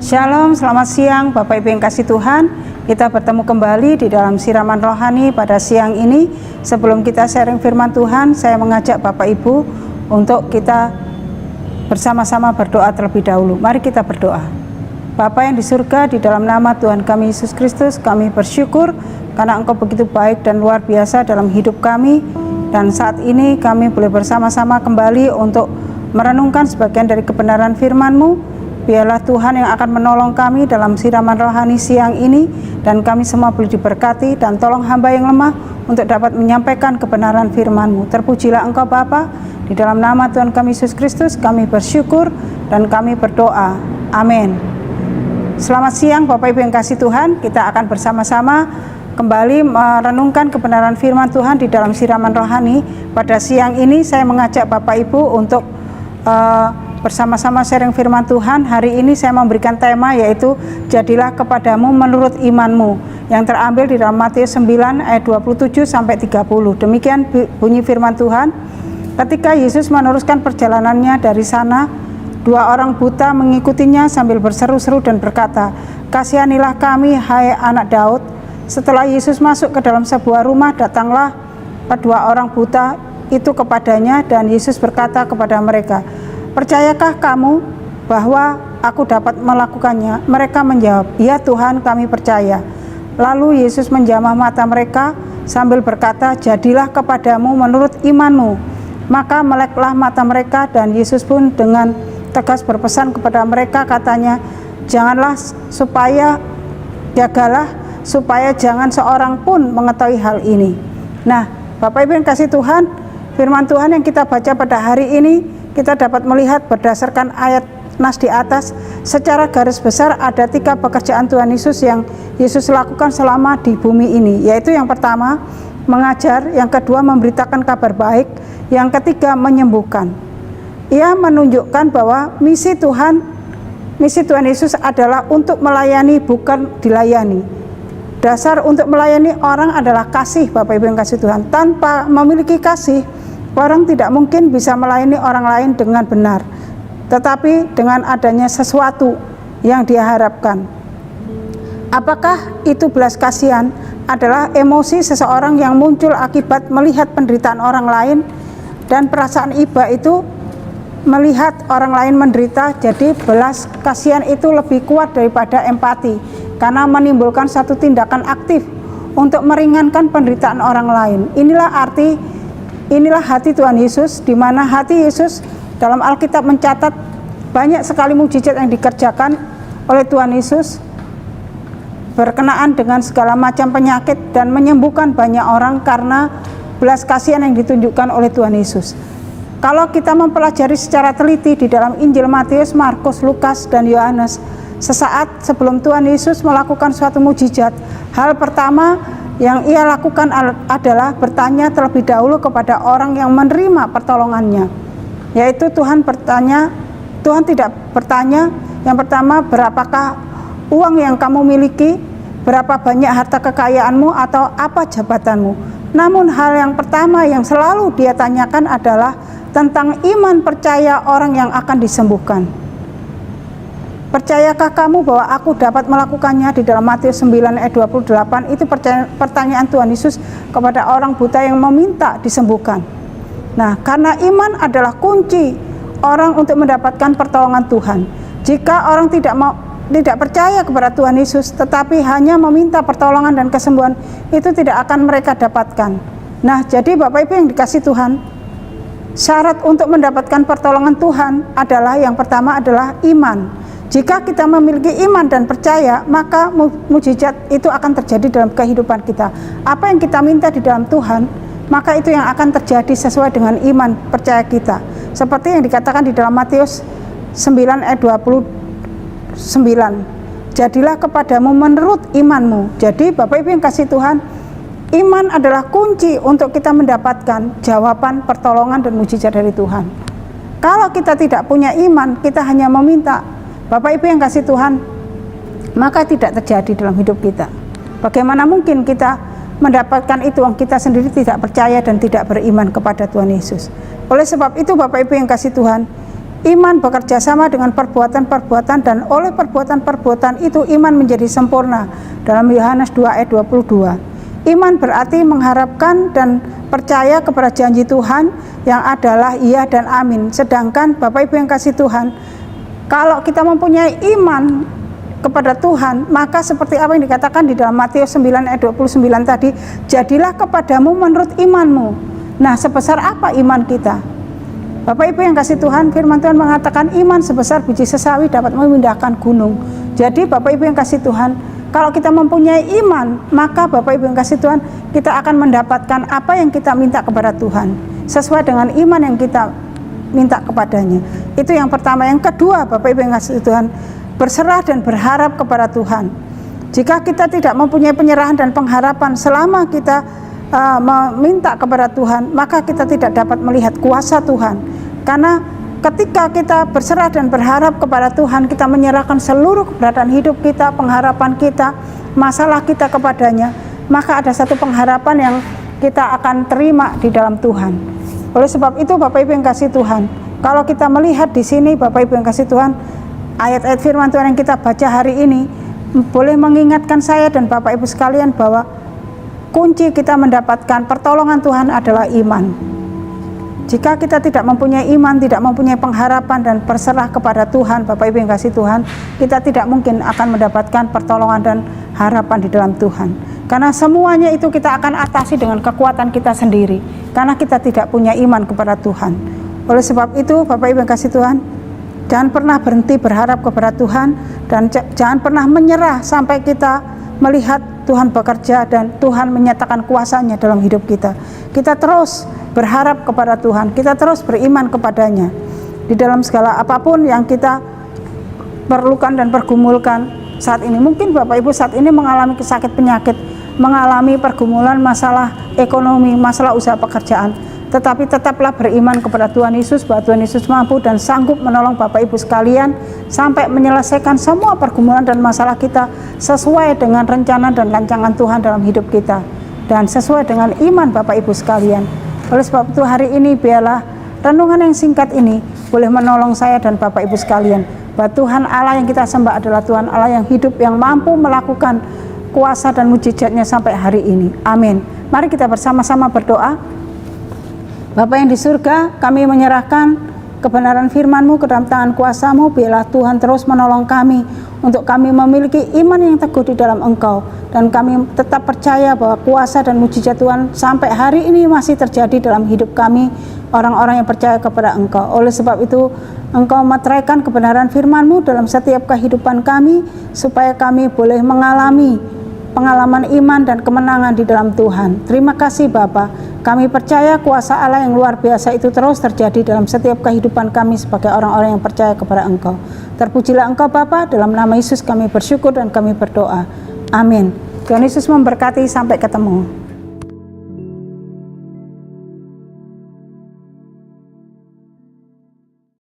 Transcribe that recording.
Shalom, selamat siang Bapak Ibu yang kasih Tuhan. Kita bertemu kembali di dalam siraman rohani pada siang ini. Sebelum kita sharing firman Tuhan, saya mengajak Bapak Ibu untuk kita bersama-sama berdoa terlebih dahulu. Mari kita berdoa. Bapa yang di surga, di dalam nama Tuhan kami Yesus Kristus, kami bersyukur karena Engkau begitu baik dan luar biasa dalam hidup kami. Dan saat ini kami boleh bersama-sama kembali untuk merenungkan sebagian dari kebenaran firman-Mu. Biarlah Tuhan yang akan menolong kami dalam siraman rohani siang ini, dan kami semua boleh diberkati, dan tolong hamba yang lemah untuk dapat menyampaikan kebenaran firman-Mu. Terpujilah Engkau Bapa, di dalam nama Tuhan kami Yesus Kristus kami bersyukur dan kami berdoa. Amin. Selamat siang Bapak Ibu yang kasih Tuhan. Kita akan bersama-sama kembali merenungkan kebenaran firman Tuhan di dalam siraman rohani. Pada siang ini saya mengajak Bapak Ibu untuk bersama-sama sharing firman Tuhan. Hari ini saya memberikan tema yaitu jadilah kepadamu menurut imanmu, yang terambil di dalam Matius 9 ayat 27 sampai 30. Demikian bunyi firman Tuhan. Ketika Yesus meneruskan perjalanannya dari sana, dua orang buta mengikutinya sambil berseru-seru dan berkata, "Kasihanilah kami, hai anak Daud." Setelah Yesus masuk ke dalam sebuah rumah, datanglah kedua orang buta itu kepadanya, dan Yesus berkata kepada mereka, "Percayakah kamu bahwa aku dapat melakukannya?" Mereka menjawab, "Ya Tuhan, kami percaya." Lalu Yesus menjamah mata mereka sambil berkata, "Jadilah kepadamu menurut imanmu." Maka meleklah mata mereka, dan Yesus pun dengan tegas berpesan kepada mereka, katanya, "Jagalah supaya jangan seorang pun mengetahui hal ini." Nah, Bapak Ibu yang kasih Tuhan, firman Tuhan yang kita baca pada hari ini, kita dapat melihat berdasarkan ayat nas di atas, secara garis besar ada 3 pekerjaan Tuhan Yesus yang Yesus lakukan selama di bumi ini, yaitu yang pertama mengajar, yang kedua memberitakan kabar baik, yang ketiga menyembuhkan. Ia menunjukkan bahwa misi Tuhan Yesus adalah untuk melayani, bukan dilayani. Dasar untuk melayani orang adalah kasih, Bapak Ibu yang kasih Tuhan. Tanpa memiliki kasih, orang tidak mungkin bisa melayani orang lain dengan benar, tetapi dengan adanya sesuatu yang dia harapkan. Apakah itu belas kasihan? Adalah emosi seseorang yang muncul akibat melihat penderitaan orang lain, dan perasaan iba itu melihat orang lain menderita. Jadi belas kasihan itu lebih kuat daripada empati, karena menimbulkan satu tindakan aktif untuk meringankan penderitaan orang lain. Inilah hati Tuhan Yesus, di mana hati Yesus dalam Alkitab mencatat banyak sekali mukjizat yang dikerjakan oleh Tuhan Yesus berkenaan dengan segala macam penyakit dan menyembuhkan banyak orang karena belas kasihan yang ditunjukkan oleh Tuhan Yesus. Kalau kita mempelajari secara teliti di dalam Injil Matius, Markus, Lukas, dan Yohanes, sesaat sebelum Tuhan Yesus melakukan suatu mukjizat, hal pertama yang ia lakukan adalah bertanya terlebih dahulu kepada orang yang menerima pertolongannya, yaitu Tuhan tidak bertanya yang pertama, berapakah uang yang kamu miliki, berapa banyak harta kekayaanmu, atau apa jabatanmu. Namun hal yang pertama yang selalu dia tanyakan adalah tentang iman percaya orang yang akan disembuhkan. "Percayakah kamu bahwa aku dapat melakukannya?" Di dalam Matius 9 ayat 28, itu pertanyaan Tuhan Yesus kepada orang buta yang meminta disembuhkan. Nah, karena iman adalah kunci orang untuk mendapatkan pertolongan Tuhan. Jika orang tidak percaya kepada Tuhan Yesus, tetapi hanya meminta pertolongan dan kesembuhan, itu tidak akan mereka dapatkan. Nah, jadi Bapak Ibu yang dikasih Tuhan, syarat untuk mendapatkan pertolongan Tuhan adalah yang pertama adalah iman. Jika kita memiliki iman dan percaya, maka mukjizat itu akan terjadi dalam kehidupan kita. Apa yang kita minta di dalam Tuhan, maka itu yang akan terjadi sesuai dengan iman percaya kita. Seperti yang dikatakan di dalam Matius 9 ayat 29, "Jadilah kepadamu menurut imanmu." Jadi Bapak Ibu yang kasih Tuhan, iman adalah kunci untuk kita mendapatkan jawaban, pertolongan, dan mukjizat dari Tuhan. Kalau kita tidak punya iman, kita hanya meminta, Bapak Ibu yang kasih Tuhan, maka tidak terjadi dalam hidup kita. Bagaimana mungkin kita mendapatkan itu, orang kita sendiri tidak percaya dan tidak beriman kepada Tuhan Yesus. Oleh sebab itu Bapak Ibu yang kasih Tuhan, iman bekerja sama dengan perbuatan-perbuatan, dan oleh perbuatan-perbuatan itu iman menjadi sempurna. Dalam Yohanes 2 ayat 22. Iman berarti mengharapkan dan percaya kepada janji Tuhan yang adalah iya dan amin. Sedangkan Bapak Ibu yang kasih Tuhan, kalau kita mempunyai iman kepada Tuhan, maka seperti apa yang dikatakan di dalam Matius 9 ayat 29 tadi, jadilah kepadamu menurut imanmu. Nah, sebesar apa iman kita? Bapak Ibu yang kasih Tuhan, firman Tuhan mengatakan iman sebesar biji sesawi dapat memindahkan gunung. Jadi Bapak Ibu yang kasih Tuhan, kalau kita mempunyai iman, maka Bapak Ibu yang kasih Tuhan, kita akan mendapatkan apa yang kita minta kepada Tuhan, sesuai dengan iman yang kita minta kepadanya. Itu yang pertama. Yang kedua, Bapak Ibu yang kasih Tuhan, berserah dan berharap kepada Tuhan. Jika kita tidak mempunyai penyerahan dan pengharapan selama kita meminta kepada Tuhan, maka kita tidak dapat melihat kuasa Tuhan. Karena ketika kita berserah dan berharap kepada Tuhan, kita menyerahkan seluruh keberadaan hidup kita, pengharapan kita, masalah kita kepadanya, maka ada satu pengharapan yang kita akan terima di dalam Tuhan. Oleh sebab itu Bapak Ibu yang kasih Tuhan, kalau kita melihat di sini Bapak Ibu yang kasih Tuhan, ayat-ayat firman Tuhan yang kita baca hari ini boleh mengingatkan saya dan Bapak Ibu sekalian bahwa kunci kita mendapatkan pertolongan Tuhan adalah iman. Jika kita tidak mempunyai iman, tidak mempunyai pengharapan dan berserah kepada Tuhan, Bapak Ibu yang kasih Tuhan, kita tidak mungkin akan mendapatkan pertolongan dan harapan di dalam Tuhan. Karena semuanya itu kita akan atasi dengan kekuatan kita sendiri, karena kita tidak punya iman kepada Tuhan. Oleh sebab itu Bapak Ibu yang kasih Tuhan, jangan pernah berhenti berharap kepada Tuhan, dan jangan pernah menyerah sampai kita melihat Tuhan bekerja dan Tuhan menyatakan kuasanya dalam hidup kita. Kita terus berharap kepada Tuhan, kita terus beriman kepadanya di dalam segala apapun yang kita perlukan dan pergumulkan saat ini. Mungkin Bapak Ibu saat ini mengalami sakit penyakit, mengalami pergumulan masalah ekonomi, masalah usaha pekerjaan, tetapi tetaplah beriman kepada Tuhan Yesus, bahwa Tuhan Yesus mampu dan sanggup menolong Bapak Ibu sekalian sampai menyelesaikan semua pergumulan dan masalah kita sesuai dengan rencana dan rancangan Tuhan dalam hidup kita, dan sesuai dengan iman Bapak Ibu sekalian. Oleh sebab itu hari ini biarlah renungan yang singkat ini boleh menolong saya dan Bapak Ibu sekalian, bahwa Tuhan Allah yang kita sembah adalah Tuhan Allah yang hidup, yang mampu melakukan kuasa dan mujizatnya sampai hari ini. Amin. Mari kita bersama-sama berdoa. Bapa yang di surga, kami menyerahkan kebenaran firman-Mu ke dalam tangan kuasa-Mu. Biarlah Tuhan terus menolong kami untuk kami memiliki iman yang teguh di dalam Engkau, dan kami tetap percaya bahwa kuasa dan mujizat Tuhan sampai hari ini masih terjadi dalam hidup kami, orang-orang yang percaya kepada Engkau. Oleh sebab itu Engkau meteraikan kebenaran firman-Mu dalam setiap kehidupan kami, supaya kami boleh mengalami pengalaman iman dan kemenangan di dalam Tuhan. Terima kasih Bapa. Kami percaya kuasa Allah yang luar biasa itu terus terjadi dalam setiap kehidupan kami sebagai orang-orang yang percaya kepada Engkau. Terpujilah Engkau Bapa, dalam nama Yesus kami bersyukur dan kami berdoa. Amin. Tuhan Yesus memberkati, sampai ketemu.